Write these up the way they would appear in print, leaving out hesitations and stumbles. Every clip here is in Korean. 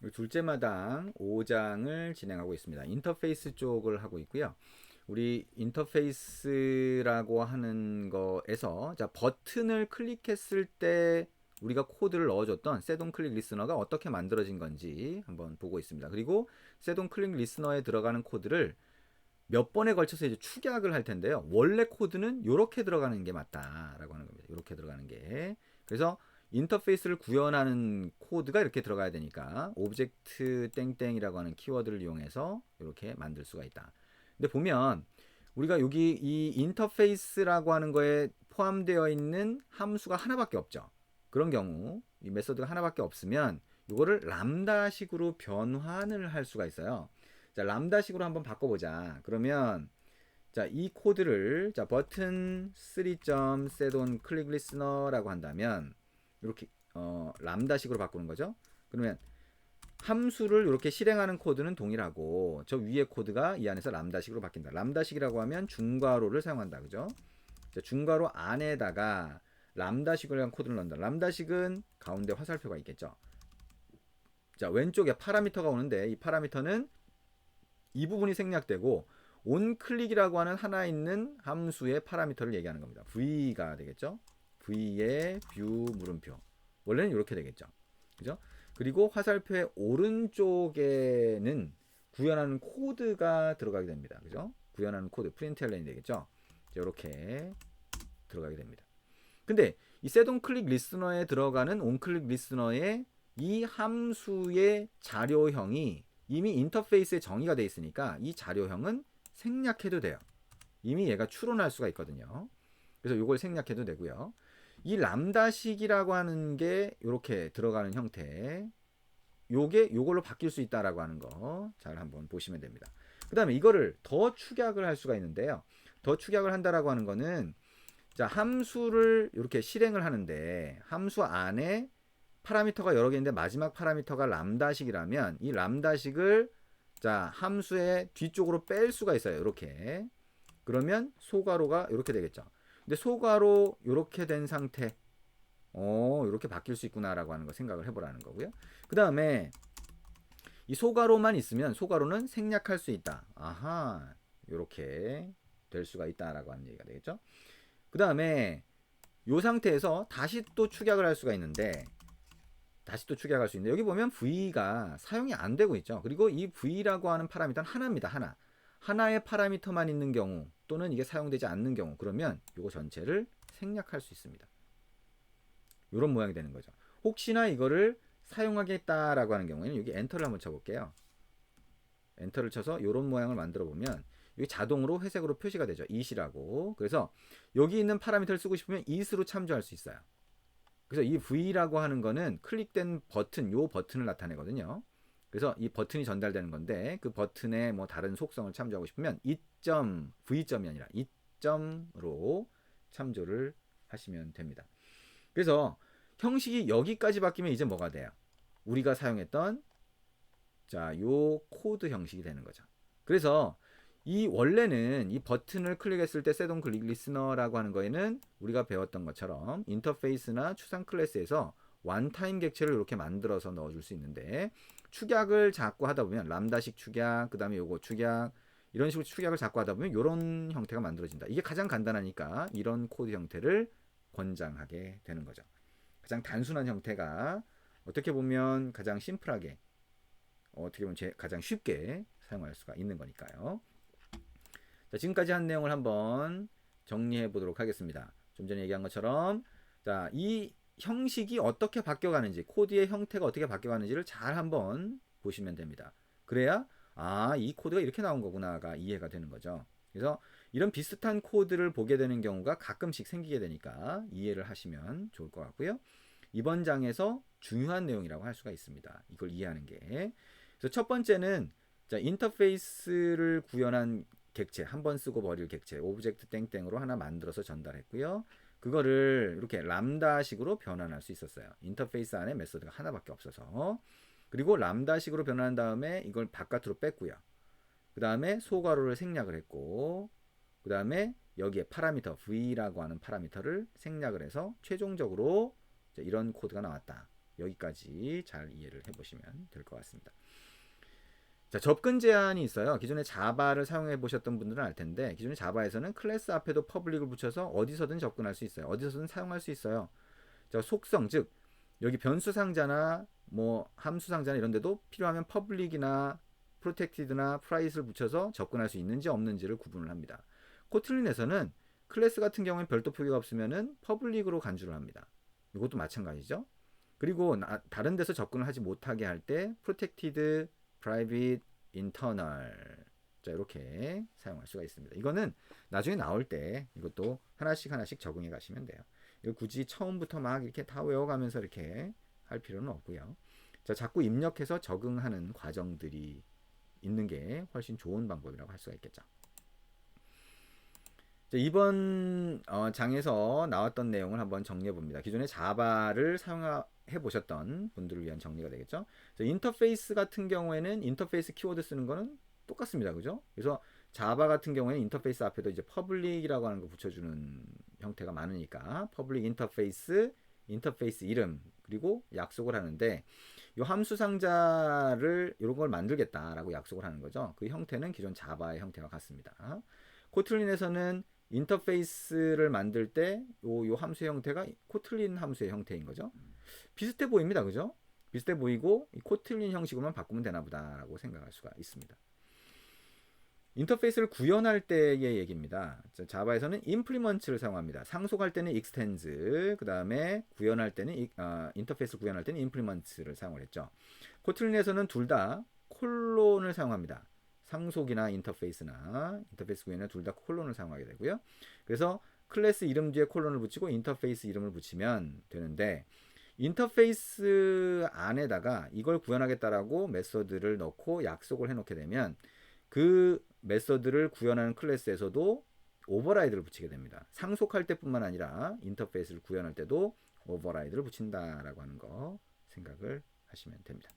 둘째 마당 5장을 진행하고 있습니다. 인터페이스 쪽을 하고 있고요. 우리 인터페이스라고 하는 거에서 자 버튼을 클릭했을 때 우리가 코드를 넣어줬던 셋온 클릭 리스너가 어떻게 만들어진 건지 한번 보고 있습니다. 그리고 셋온 클릭 리스너에 들어가는 코드를 몇 번에 걸쳐서 이제 축약을 할 텐데요. 원래 코드는 이렇게 들어가는 게 맞다라고 하는 겁니다. 이렇게 들어가는 게. 그래서 인터페이스를 구현하는 코드가 이렇게 들어가야 되니까 오브젝트 땡땡이라고 하는 키워드를 이용해서 이렇게 만들 수가 있다. 근데 보면 우리가 여기 이 인터페이스라고 하는 거에 포함되어 있는 함수가 하나밖에 없죠. 그런 경우 이 메소드가 하나밖에 없으면 이거를 람다식으로 변환을 할 수가 있어요. 자, 람다식으로 한번 바꿔보자. 그러면 자, 이 코드를 자, 버튼 3.setOn click listener라고 한다면 이렇게 람다식으로 바꾸는 거죠. 그러면 함수를 이렇게 실행하는 코드는 동일하고 저 위에 코드가 이 안에서 람다식으로 바뀐다. 람다식이라고 하면 중괄호를 사용한다. 그죠? 자, 중괄호 안에다가 람다식을 한 코드를 넣는다. 람다식은 가운데 화살표가 있겠죠. 자, 왼쪽에 파라미터가 오는데 이 파라미터는 이 부분이 생략되고 onClick이라고 하는 하나 있는 함수의 파라미터를 얘기하는 겁니다. v가 되겠죠. v의 view 물음표. 원래는 이렇게 되겠죠. 그죠? 그리고 화살표의 오른쪽에는 구현하는 코드가 들어가게 됩니다. 그죠? 구현하는 코드 프린트LN이 되겠죠. 이렇게 들어가게 됩니다. 근데 이 setOnClick 리스너에 들어가는 onClick 리스너의 이 함수의 자료형이 이미 인터페이스에 정의가 되어 있으니까 이 자료형은 생략해도 돼요. 이미 얘가 추론할 수가 있거든요. 그래서 이걸 생략해도 되고요. 이 람다식이라고 하는 게 이렇게 들어가는 형태, 요걸로 바뀔 수 있다라고 하는 거 잘 한번 보시면 됩니다. 그 다음에 이거를 더 축약을 할 수가 있는데요. 더 축약을 한다라고 하는 거는 자, 함수를 이렇게 실행을 하는데 함수 안에 파라미터가 여러 개 있는데 마지막 파라미터가 람다식이라면 이 람다식을 자, 함수의 뒤쪽으로 뺄 수가 있어요. 이렇게. 그러면 소괄호가 이렇게 되겠죠. 근데 소괄호 이렇게 된 상태. 이렇게 바뀔 수 있구나라고 하는 거 생각을 해보라는 거고요. 그 다음에 이 소괄호만 있으면 소괄호는 생략할 수 있다. 아하, 이렇게 될 수가 있다라고 하는 얘기가 되겠죠. 그 다음에 이 상태에서 다시 또 축약을 할 수가 있는데 다시 또 축약할 수 있는데 여기 보면 v가 사용이 안 되고 있죠. 그리고 이 v라고 하는 파라미터는 하나입니다. 하나의 파라미터만 있는 경우 또는 이게 사용되지 않는 경우 그러면 이거 전체를 생략할 수 있습니다. 이런 모양이 되는 거죠. 혹시나 이거를 사용하겠다라고 하는 경우에는 여기 엔터를 한번 쳐볼게요. 엔터를 쳐서 이런 모양을 만들어 보면 여기 자동으로 회색으로 표시가 되죠. it이라고. 그래서 여기 있는 파라미터를 쓰고 싶으면 it으로 참조할 수 있어요. 그래서 이 V라고 하는 거는 클릭된 버튼, 요 버튼을 나타내거든요. 그래서 이 버튼이 전달되는 건데 그 버튼의 뭐 다른 속성을 참조하고 싶으면 이점 V점이 아니라 이점으로 참조를 하시면 됩니다. 그래서 형식이 여기까지 바뀌면 이제 뭐가 돼요? 우리가 사용했던 자, 요 코드 형식이 되는 거죠. 그래서 이 원래는 이 버튼을 클릭했을 때 setOn click listener라고 하는 거에는 우리가 배웠던 것처럼 인터페이스나 추상 클래스에서 원타임 객체를 이렇게 만들어서 넣어줄 수 있는데 축약을 자꾸 하다 보면 람다식 축약, 그 다음에 요거 축약 이런 식으로 축약을 자꾸 하다 보면 이런 형태가 만들어진다. 이게 가장 간단하니까 이런 코드 형태를 권장하게 되는 거죠. 가장 단순한 형태가 어떻게 보면 가장 심플하게 어떻게 보면 가장 쉽게 사용할 수가 있는 거니까요. 자, 지금까지 한 내용을 한번 정리해 보도록 하겠습니다. 좀 전에 얘기한 것처럼 자, 이 형식이 어떻게 바뀌어가는지 코드의 형태가 어떻게 바뀌어가는지를 잘 한번 보시면 됩니다. 그래야 이 코드가 이렇게 나온 거구나가 이해가 되는 거죠. 그래서 이런 비슷한 코드를 보게 되는 경우가 가끔씩 생기게 되니까 이해를 하시면 좋을 것 같고요. 이번 장에서 중요한 내용이라고 할 수가 있습니다. 이걸 이해하는 게. 그래서 첫 번째는 자, 인터페이스를 구현한 객체, 한번 쓰고 버릴 객체, 오브젝트 땡땡으로 하나 만들어서 전달했고요. 그거를 이렇게 람다식으로 변환할 수 있었어요. 인터페이스 안에 메소드가 하나밖에 없어서. 그리고 람다식으로 변환한 다음에 이걸 바깥으로 뺐고요. 그 다음에 소괄호를 생략을 했고, 그 다음에 여기에 파라미터 V라고 하는 파라미터를 생략을 해서 최종적으로 이런 코드가 나왔다. 여기까지 잘 이해를 해보시면 될 것 같습니다. 자, 접근 제한이 있어요. 기존에 자바를 사용해 보셨던 분들은 알 텐데 기존에 자바에서는 클래스 앞에도 퍼블릭을 붙여서 어디서든 접근할 수 있어요. 어디서든 사용할 수 있어요. 자, 속성 즉 여기 변수 상자나 뭐 함수 상자나 이런 데도 필요하면 퍼블릭이나 프로텍티드나 프라이빗을 붙여서 접근할 수 있는지 없는지를 구분을 합니다. 코틀린에서는 클래스 같은 경우는 별도 표기가 없으면은 퍼블릭으로 간주를 합니다. 이것도 마찬가지죠. 그리고 다른 데서 접근을 하지 못하게 할 때 프로텍티드, 프라이빗, 인터널 자 이렇게 사용할 수가 있습니다. 이거는 나중에 나올 때 이것도 하나씩 하나씩 적응해 가시면 돼요. 이거 굳이 처음부터 막 이렇게 다 외워가면서 이렇게 할 필요는 없고요. 자, 자꾸 입력해서 적응하는 과정들이 있는 게 훨씬 좋은 방법이라고 할 수가 있겠죠. 자, 이번 장에서 나왔던 내용을 한번 정리해 봅니다. 기존에 자바를 사용해 보셨던 분들을 위한 정리가 되겠죠. 자, 인터페이스 같은 경우에는 인터페이스 키워드 쓰는 거는 똑같습니다. 그죠? 그래서 자바 같은 경우에는 인터페이스 앞에도 이제 퍼블릭이라고 하는 거 붙여주는 형태가 많으니까 퍼블릭 인터페이스, 인터페이스 이름 그리고 약속을 하는데 이 함수 상자를 이런 걸 만들겠다라고 약속을 하는 거죠. 그 형태는 기존 자바의 형태와 같습니다. 코틀린에서는 인터페이스를 만들 때 요 함수의 형태가 코틀린 함수의 형태인 거죠. 비슷해 보입니다. 그죠? 비슷해 보이고 이 코틀린 형식으로만 바꾸면 되나 보다라고 생각할 수가 있습니다. 인터페이스를 구현할 때의 얘기입니다. 자바에서는 implement를 사용합니다. 상속할 때는 extends, 그 다음에 구현할 때는 인터페이스를 구현할 때는 implement를 사용을 했죠. 코틀린에서는 둘 다 콜론을 사용합니다. 상속이나 인터페이스나 인터페이스 구현에 둘 다 콜론을 사용하게 되고요. 그래서 클래스 이름 뒤에 콜론을 붙이고 인터페이스 이름을 붙이면 되는데 인터페이스 안에다가 이걸 구현하겠다라고 메서드를 넣고 약속을 해놓게 되면 그 메서드를 구현하는 클래스에서도 오버라이드를 붙이게 됩니다. 상속할 때뿐만 아니라 인터페이스를 구현할 때도 오버라이드를 붙인다라고 하는 거 생각을 하시면 됩니다.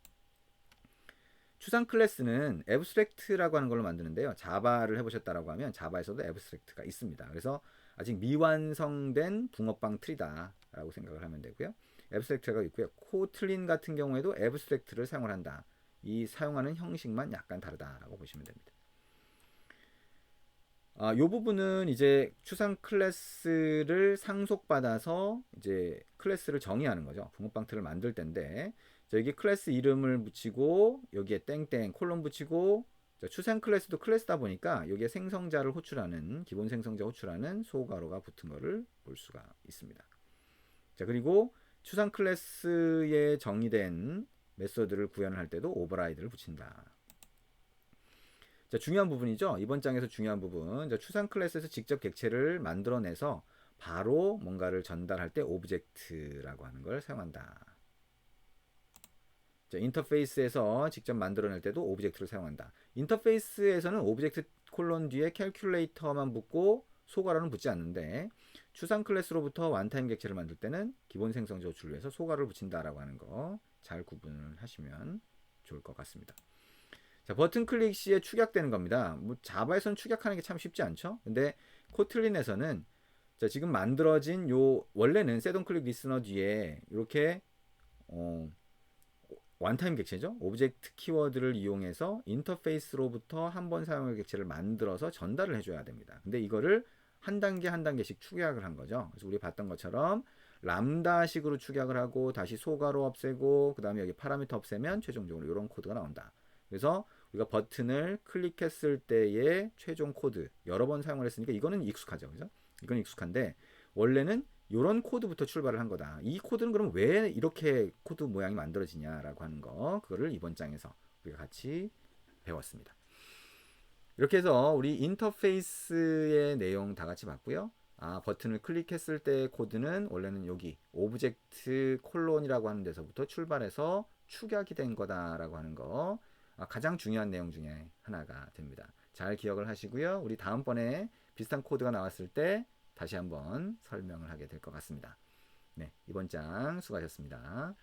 추상 클래스는 애브스트랙트라고 하는 걸로 만드는데요. 자바를 해보셨다라고 하면 자바에서도 애브스트랙트가 있습니다. 그래서 아직 미완성된 붕어빵 트리다라고 생각을 하면 되고요. 애브스트랙트가 있고요. 코틀린 같은 경우에도 애브스트랙트를 사용을 한다. 이 사용하는 형식만 약간 다르다라고 보시면 됩니다. 이 부분은 이제 추상 클래스를 상속받아서 이제 클래스를 정의하는 거죠. 붕어빵 틀을 만들 때인데 여기 클래스 이름을 붙이고 여기에 땡땡 콜론 붙이고 추상 클래스도 클래스다 보니까 여기에 생성자를 호출하는 기본 생성자 호출하는 소괄호가 붙은 거를 볼 수가 있습니다. 자, 그리고 추상 클래스에 정의된 메서드를 구현할 때도 오버라이드를 붙인다. 자, 중요한 부분이죠. 이번 장에서 중요한 부분. 자, 추상 클래스에서 직접 객체를 만들어내서 바로 뭔가를 전달할 때 오브젝트라고 하는 걸 사용한다. 자, 인터페이스에서 직접 만들어낼 때도 오브젝트를 사용한다. 인터페이스에서는 오브젝트 콜론 뒤에 캘큘레이터만 붙고 소괄호는 붙지 않는데 추상 클래스로부터 완타임 객체를 만들 때는 기본 생성자 호출을 위해서 소괄호를 붙인다라고 하는 거 잘 구분을 하시면 좋을 것 같습니다. 자, 버튼 클릭 시에 축약되는 겁니다. 뭐 자바에서는 축약하는 게 참 쉽지 않죠? 근데 코틀린에서는 자, 지금 만들어진 요 원래는 셋온 클릭 리스너 뒤에 이렇게 원타임 객체죠. 오브젝트 키워드를 이용해서 인터페이스로부터 한 번 사용할 객체를 만들어서 전달을 해줘야 됩니다. 근데 이거를 한 단계 한 단계씩 축약을 한 거죠. 그래서 우리 봤던 것처럼 람다식으로 축약을 하고 다시 소괄호 없애고 그 다음에 여기 파라미터 없애면 최종적으로 이런 코드가 나온다. 그래서 우리가 버튼을 클릭했을 때의 최종 코드 여러 번 사용을 했으니까 이거는 익숙하죠. 그죠? 이건 익숙한데 원래는 이런 코드부터 출발을 한 거다. 이 코드는 그럼 왜 이렇게 코드 모양이 만들어지냐라고 하는 거 그거를 이번 장에서 우리가 같이 배웠습니다. 이렇게 해서 우리 인터페이스의 내용 다 같이 봤고요. 버튼을 클릭했을 때 코드는 원래는 여기 오브젝트 콜론이라고 하는 데서부터 출발해서 축약이 된 거다라고 하는 거 가장 중요한 내용 중에 하나가 됩니다. 잘 기억을 하시고요. 우리 다음번에 비슷한 코드가 나왔을 때 다시 한번 설명을 하게 될 것 같습니다. 네, 이번 장 수고하셨습니다.